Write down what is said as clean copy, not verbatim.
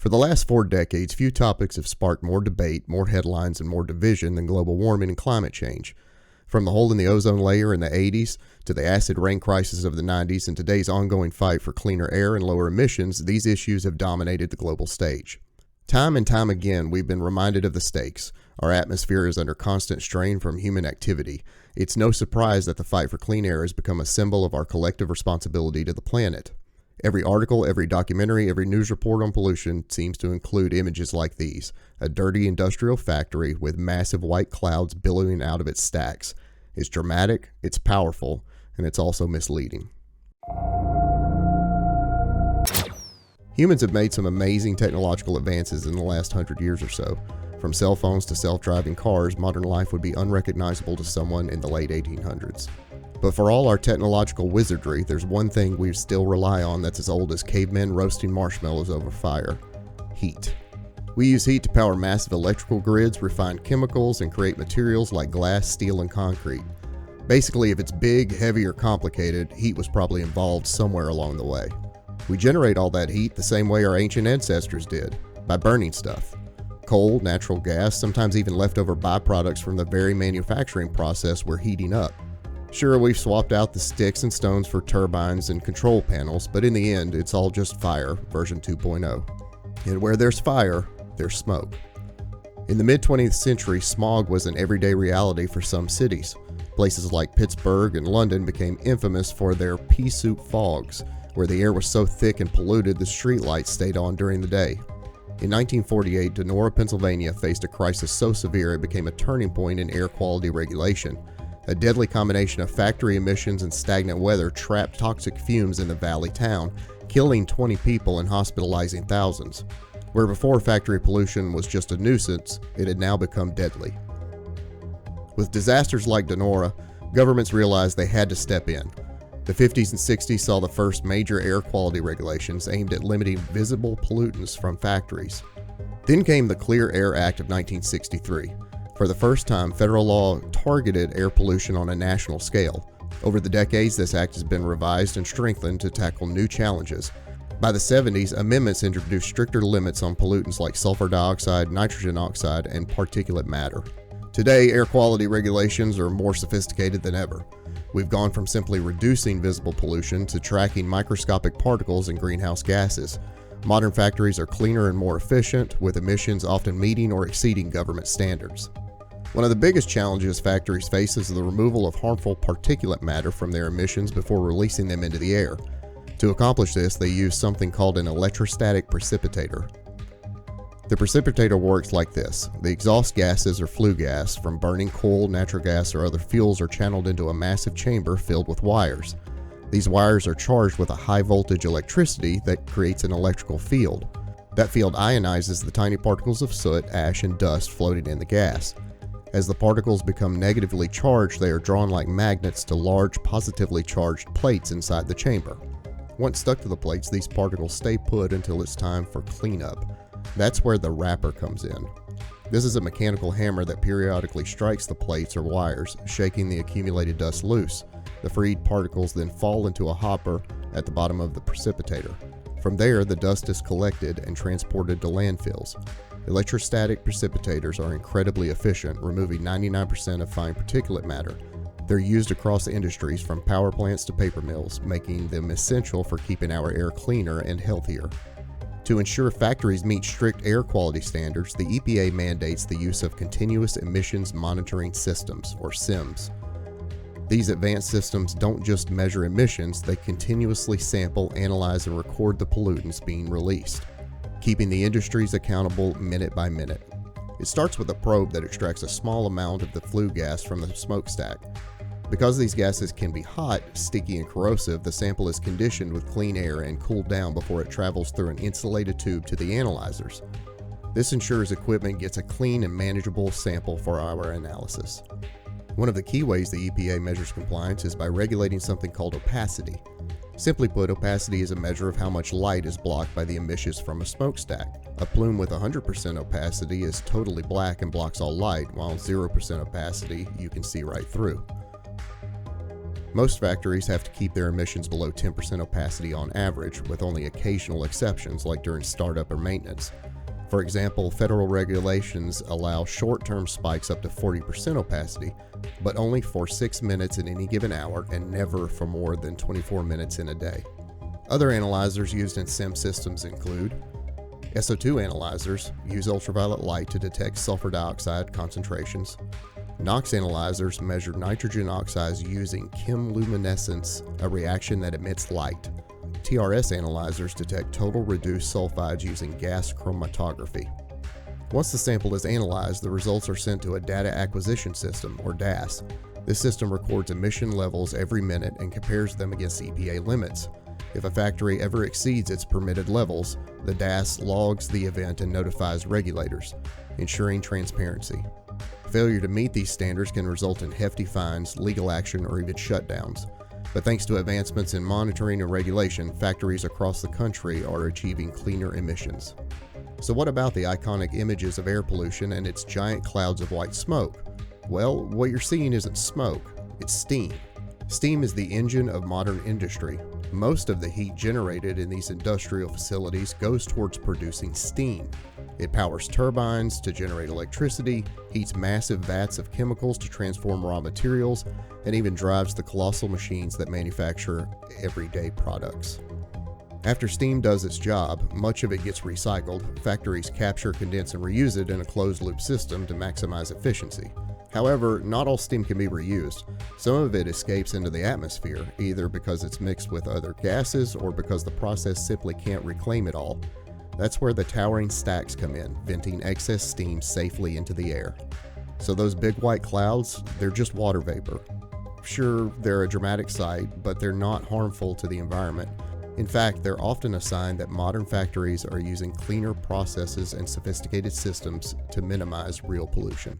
For the last 4 decades, few topics have sparked more debate, more headlines, and more division than global warming and climate change. From the hole in the ozone layer in the 80s to the acid rain crisis of the 90s and today's ongoing fight for cleaner air and lower emissions, these issues have dominated the global stage. Time and time again, we've been reminded of the stakes. Our atmosphere is under constant strain from human activity. It's no surprise that the fight for clean air has become a symbol of our collective responsibility to the planet. Every article, every documentary, every news report on pollution seems to include images like these: a dirty industrial factory with massive white clouds billowing out of its stacks. It's dramatic, it's powerful, and it's also misleading. Humans have made some amazing technological advances in the last 100 years or so. From cell phones to self-driving cars, modern life would be unrecognizable to someone in the late 1800s. But for all our technological wizardry, there's one thing we still rely on that's as old as cavemen roasting marshmallows over fire: heat. We use heat to power massive electrical grids, refine chemicals, and create materials like glass, steel, and concrete. Basically, if it's big, heavy, or complicated, heat was probably involved somewhere along the way. We generate all that heat the same way our ancient ancestors did, by burning stuff. Coal, natural gas, sometimes even leftover byproducts from the very manufacturing process we're heating up. Sure, we've swapped out the sticks and stones for turbines and control panels, but in the end, it's all just fire, version 2.0. And where there's fire, there's smoke. In the mid-20th century, smog was an everyday reality for some cities. Places like Pittsburgh and London became infamous for their pea soup fogs, where the air was so thick and polluted the streetlights stayed on during the day. In 1948, Donora, Pennsylvania faced a crisis so severe it became a turning point in air quality regulation. A deadly combination of factory emissions and stagnant weather trapped toxic fumes in the valley town, killing 20 people and hospitalizing thousands. Where before factory pollution was just a nuisance, it had now become deadly. With disasters like Donora, governments realized they had to step in. The 50s and 60s saw the first major air quality regulations aimed at limiting visible pollutants from factories. Then came the Clear Air Act of 1963. For the first time, federal law targeted air pollution on a national scale. Over the decades, this act has been revised and strengthened to tackle new challenges. By the 70s, amendments introduced stricter limits on pollutants like sulfur dioxide, nitrogen oxide, and particulate matter. Today, air quality regulations are more sophisticated than ever. We've gone from simply reducing visible pollution to tracking microscopic particles and greenhouse gases. Modern factories are cleaner and more efficient, with emissions often meeting or exceeding government standards. One of the biggest challenges factories face is the removal of harmful particulate matter from their emissions before releasing them into the air. To accomplish this, they use something called an electrostatic precipitator. The precipitator works like this. The exhaust gases or flue gas from burning coal, natural gas, or other fuels are channeled into a massive chamber filled with wires. These wires are charged with a high voltage electricity that creates an electrical field. That field ionizes the tiny particles of soot, ash, and dust floating in the gas. As the particles become negatively charged, they are drawn like magnets to large, positively charged plates inside the chamber. Once stuck to the plates, these particles stay put until it's time for cleanup. That's where the wrapper comes in. This is a mechanical hammer that periodically strikes the plates or wires, shaking the accumulated dust loose. The freed particles then fall into a hopper at the bottom of the precipitator. From there, the dust is collected and transported to landfills. Electrostatic precipitators are incredibly efficient, removing 99% of fine particulate matter. They're used across industries from power plants to paper mills, making them essential for keeping our air cleaner and healthier. To ensure factories meet strict air quality standards, the EPA mandates the use of Continuous Emissions Monitoring Systems, or CEMS. These advanced systems don't just measure emissions, they continuously sample, analyze, and record the pollutants being released, keeping the industries accountable minute by minute. It starts with a probe that extracts a small amount of the flue gas from the smokestack. Because these gases can be hot, sticky, and corrosive, the sample is conditioned with clean air and cooled down before it travels through an insulated tube to the analyzers. This ensures equipment gets a clean and manageable sample for our analysis. One of the key ways the EPA measures compliance is by regulating something called opacity. Simply put, opacity is a measure of how much light is blocked by the emissions from a smokestack. A plume with 100% opacity is totally black and blocks all light, while 0% opacity you can see right through. Most factories have to keep their emissions below 10% opacity on average, with only occasional exceptions like during startup or maintenance. For example, federal regulations allow short-term spikes up to 40% opacity, but only for 6 minutes in any given hour and never for more than 24 minutes in a day. Other analyzers used in SIM systems include SO2 analyzers use ultraviolet light to detect sulfur dioxide concentrations. NOx analyzers measure nitrogen oxides using chemiluminescence, a reaction that emits light. TRS analyzers detect total reduced sulfides using gas chromatography. Once the sample is analyzed, the results are sent to a data acquisition system, or DAS. This system records emission levels every minute and compares them against EPA limits. If a factory ever exceeds its permitted levels, the DAS logs the event and notifies regulators, ensuring transparency. Failure to meet these standards can result in hefty fines, legal action, or even shutdowns. But thanks to advancements in monitoring and regulation, factories across the country are achieving cleaner emissions. So what about the iconic images of air pollution and its giant clouds of white smoke? Well, what you're seeing isn't smoke, it's steam. Steam is the engine of modern industry. Most of the heat generated in these industrial facilities goes towards producing steam. It powers turbines to generate electricity, heats massive vats of chemicals to transform raw materials, and even drives the colossal machines that manufacture everyday products. After steam does its job, much of it gets recycled. Factories capture, condense, and reuse it in a closed-loop system to maximize efficiency. However, not all steam can be reused. Some of it escapes into the atmosphere, either because it's mixed with other gases or because the process simply can't reclaim it all. That's where the towering stacks come in, venting excess steam safely into the air. So those big white clouds, they're just water vapor. Sure, they're a dramatic sight, but they're not harmful to the environment. In fact, they're often a sign that modern factories are using cleaner processes and sophisticated systems to minimize real pollution.